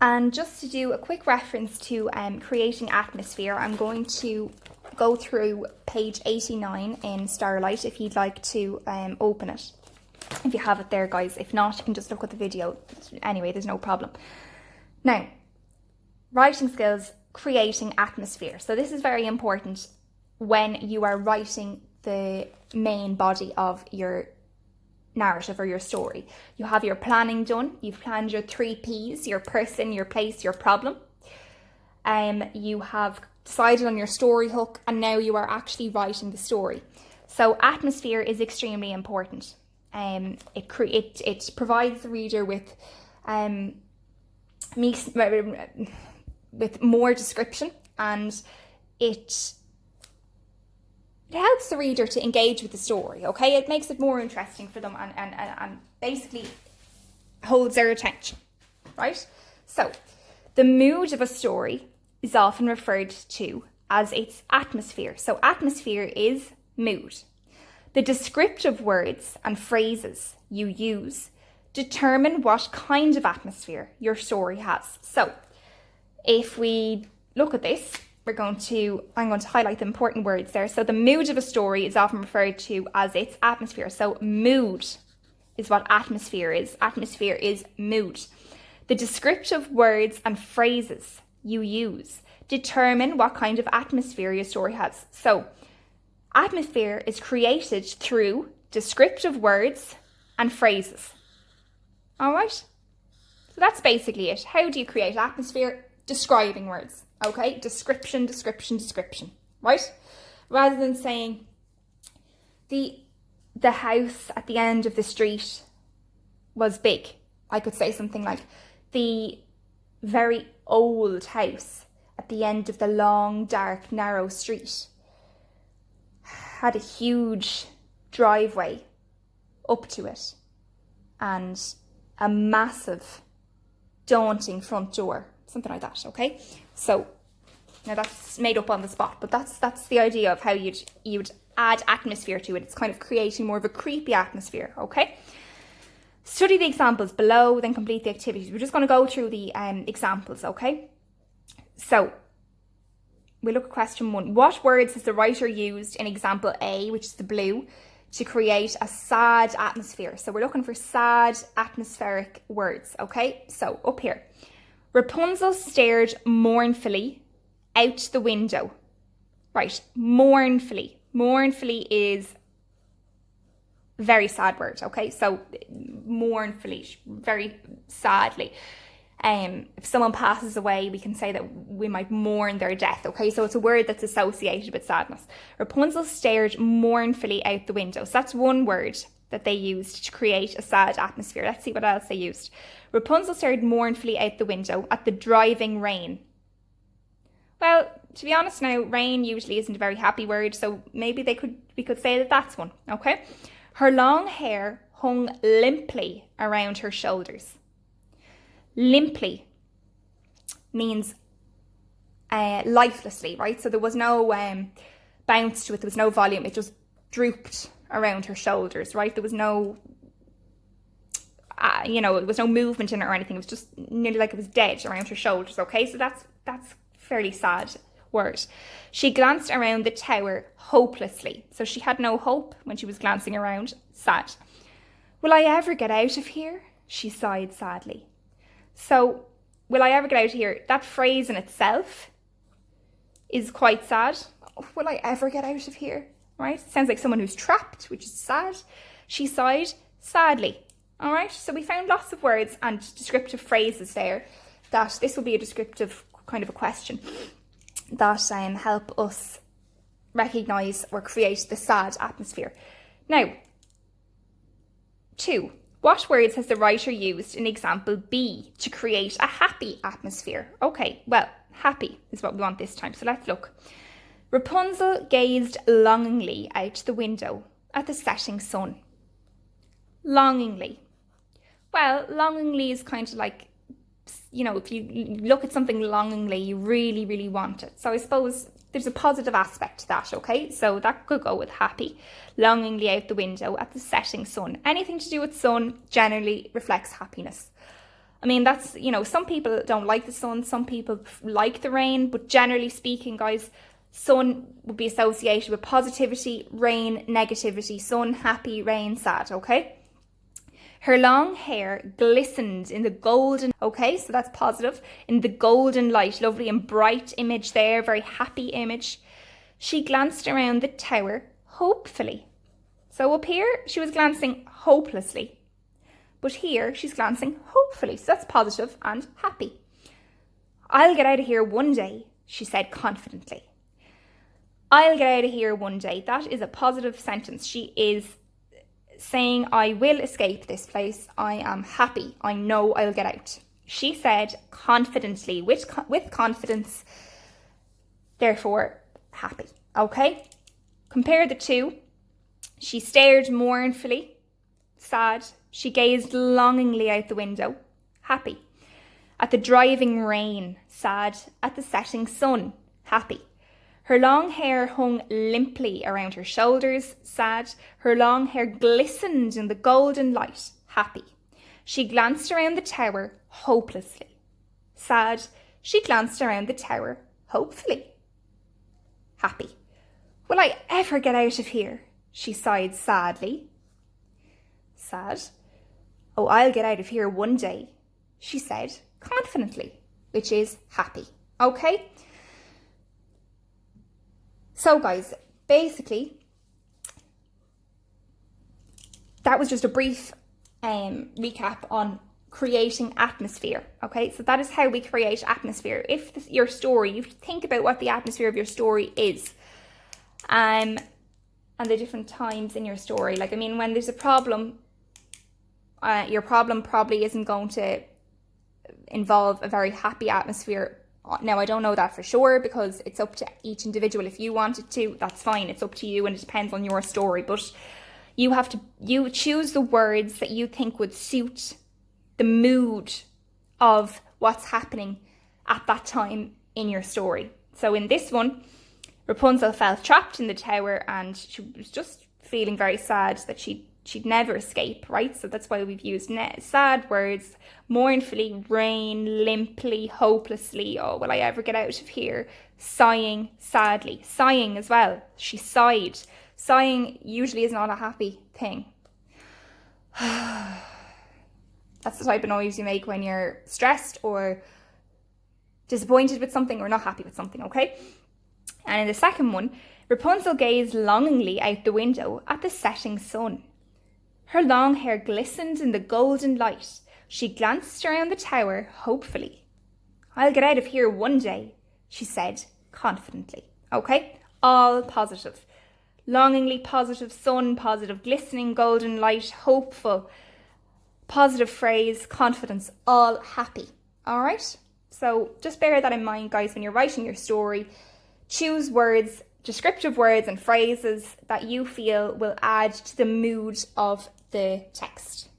And just to do a quick reference to creating atmosphere, I'm going to go through page 89 in Starlight if you'd like to open it. If you have it there, guys. If not, you can just look at the video. Anyway, there's no problem. Now, writing skills, creating atmosphere. So this is very important when you are writing the main body of your narrative or your story. You have your planning done. You've planned your 3 Ps, your person, your place, your problem. You have decided on your story hook, and now you are actually writing the story. So atmosphere is extremely important. It provides the reader with more description, and it helps the reader to engage with the story, okay? It makes it more interesting for them and basically holds their attention, right? So, the mood of a story is often referred to as its atmosphere. So, atmosphere is mood. The descriptive words and phrases you use determine what kind of atmosphere your story has. So, if we look at this, I'm going to highlight the important words there. So the mood of a story is often referred to as its atmosphere. So mood is what atmosphere is. Atmosphere is mood. The descriptive words and phrases you use determine what kind of atmosphere your story has. So atmosphere is created through descriptive words and phrases. All right? So that's basically it. How do you create atmosphere? Describing words. Okay, description, right? Rather than saying the house at the end of the street was big, I could say something like the very old house at the end of the long, dark, narrow street had a huge driveway up to it and a massive, daunting front door. Something like that, okay? So, now that's made up on the spot, but that's the idea of how you'd add atmosphere to it. It's kind of creating more of a creepy atmosphere, okay? Study the examples below, then complete the activities. We're just going to go through the examples, okay? So, we look at question 1. What words has the writer used in example A, which is the blue, to create a sad atmosphere? So, we're looking for sad atmospheric words, okay? So, up here. Rapunzel stared mournfully out the window. Right, mournfully. Mournfully is a very sad word, okay? So, mournfully, very sadly. If someone passes away, we can say that we might mourn their death, okay? So, it's a word that's associated with sadness. Rapunzel stared mournfully out the window. So, that's one word that they used to create a sad atmosphere. Let's see what else they used. Rapunzel stared mournfully out the window at the driving rain. Well, to be honest now, rain usually isn't a very happy word, so maybe we could say that that's one, okay? Her long hair hung limply around her shoulders. Limply means lifelessly, right? So there was no bounce to it, there was no volume, it just drooped around her shoulders, right? There was no, there was no movement in it or anything. It was just nearly like it was dead around her shoulders, okay? So that's fairly sad word. She glanced around the tower hopelessly. So she had no hope when she was glancing around. Sad. Will I ever get out of here? She sighed sadly. So, will I ever get out of here? That phrase in itself is quite sad. Will I ever get out of here? Right? Sounds like someone who's trapped, which is sad. She sighed sadly. All right? So we found lots of words and descriptive phrases there that this will be a descriptive kind of a question that help us recognise or create the sad atmosphere. Now, 2. What words has the writer used in example B to create a happy atmosphere? Okay, well, happy is what we want this time. So let's look. Rapunzel gazed longingly out the window at the setting sun. Longingly. Well, longingly is kind of like, if you look at something longingly, you really, really want it. So I suppose there's a positive aspect to that, okay? So that could go with happy. Longingly out the window at the setting sun. Anything to do with sun generally reflects happiness. I mean, that's, you know, some people don't like the sun, some people like the rain, but generally speaking, guys, sun would be associated with positivity, rain, negativity. Sun, happy, rain, sad, okay? Her long hair glistened in the golden, okay, so that's positive, in the golden light. Lovely and bright image there, very happy image. She glanced around the tower hopefully. So up here, she was glancing hopelessly. But here, she's glancing hopefully. So that's positive and happy. I'll get out of here one day, she said confidently. I'll get out of here one day. That is a positive sentence. She is saying, I will escape this place. I am happy. I know I'll get out. She said confidently, with confidence, therefore happy. Okay? Compare the two. She stared mournfully, sad. She gazed longingly out the window, happy. At the driving rain, sad. At the setting sun, happy. Her long hair hung limply around her shoulders, sad. Her long hair glistened in the golden light, happy. She glanced around the tower hopelessly, sad. She glanced around the tower hopefully, happy. Will I ever get out of here? She sighed sadly. Sad. Oh, I'll get out of here one day, she said confidently, which is happy. Okay? So guys, basically, that was just a brief recap on creating atmosphere. Okay, so that is how we create atmosphere. If your story, you think about what the atmosphere of your story is, and the different times in your story. Like, I mean, when there's a problem, your problem probably isn't going to involve a very happy atmosphere. Now, I don't know that for sure because it's up to each individual. If you want it to, that's fine. It's up to you and it depends on your story. But you choose the words that you think would suit the mood of what's happening at that time in your story. So in this one, Rapunzel felt trapped in the tower and she was just feeling very sad that she'd never escape, right? So that's why we've used sad words, mournfully, rain, limply, hopelessly. Oh, will I ever get out of here? Sighing, sadly. Sighing as well. She sighed. Sighing usually is not a happy thing. That's the type of noise you make when you're stressed or disappointed with something or not happy with something, okay? And in the second one, Rapunzel gazed longingly out the window at the setting sun. Her long hair glistened in the golden light. She glanced around the tower hopefully. I'll get out of here one day, she said confidently. Okay, all positive. Longingly positive, sun, positive, glistening golden light, hopeful, positive phrase, confidence, all happy. All right? So just bear that in mind, guys, when you're writing your story. Choose words, descriptive words and phrases that you feel will add to the mood of the text.